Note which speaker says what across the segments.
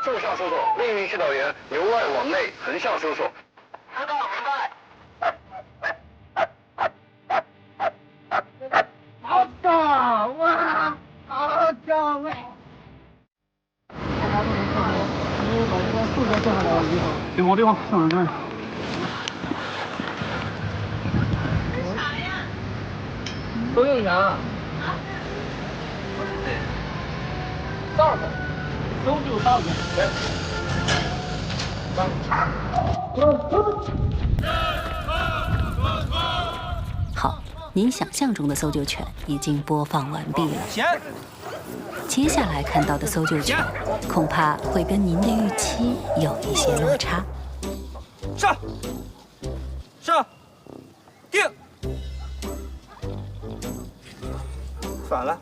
Speaker 1: 纵向搜索，另一名训导员由外往内横向搜索。知道明白。好的，哇，好的喂。你把这个数学做下来以后，对方上来。啥呀？收银员。到了，搜就到了。
Speaker 2: 好，您想象中的搜救犬已经播放完毕了。接下来看到的搜救犬，恐怕会跟您的预期有一些落差。
Speaker 3: 上，定，反了。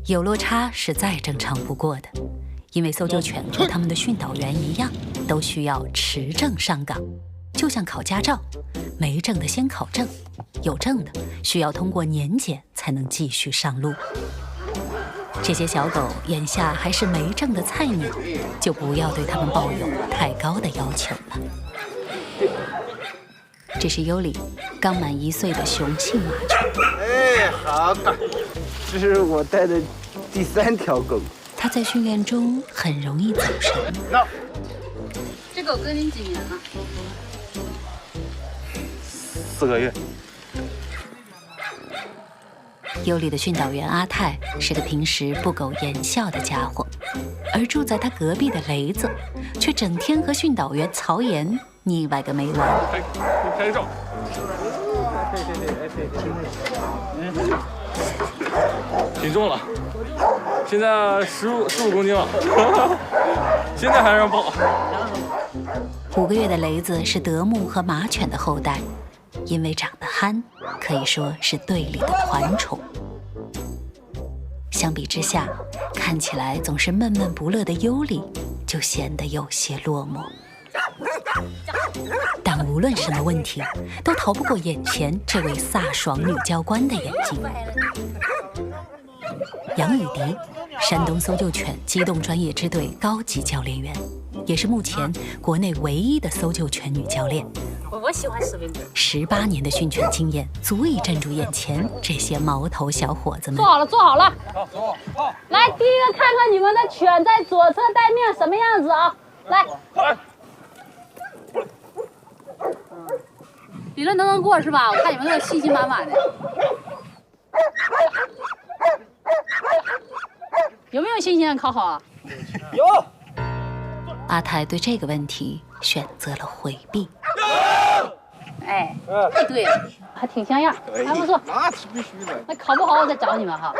Speaker 2: 有落差是再正常不过的，因为搜救犬和他们的训导员一样，都需要持证上岗，就像考驾照，没证的先考证，有证的需要通过年检才能继续上路。这些小狗眼下还是没证的菜鸟，就不要对它们抱有太高的要求了。这是尤里，刚满1岁的雄性马犬。
Speaker 3: 哎，好的，这是我带的第3条狗。
Speaker 2: 它在训练中很容易走神。
Speaker 4: 这狗跟你几年了
Speaker 3: ？4个月。
Speaker 2: 尤里的训导员阿泰是个平时不苟言笑的家伙，而住在他隔壁的雷子，却整天和训导员曹岩腻歪个没完。
Speaker 5: 拍照。挺重了，现在15公斤了，现在还让抱。
Speaker 2: 5个月的雷子是德牧和马犬的后代，因为长得憨，可以说是队里的团宠。相比之下，看起来总是闷闷不乐的尤里就显得有些落寞。但无论什么问题，都逃不过眼前这位飒爽女教官的眼睛。杨雨迪，山东搜救犬机动专业支队高级教练员，也是目前国内唯一的搜救犬女教练。
Speaker 4: 我喜欢士兵队。
Speaker 2: 18年的训犬经验，足以镇住眼前这些毛头小伙子们。
Speaker 4: 坐好了，坐好了。来，第一个看看你们的犬在左侧待命什么样子啊？来。理论都能过是吧？我看你们都是信心满满的。有没有信心考好啊？
Speaker 3: 有。
Speaker 2: 阿泰对这个问题选择了回避。
Speaker 4: 哎，对，还挺像样，还不错。
Speaker 3: 那是必须的。
Speaker 4: 那考不好我再找你们哈。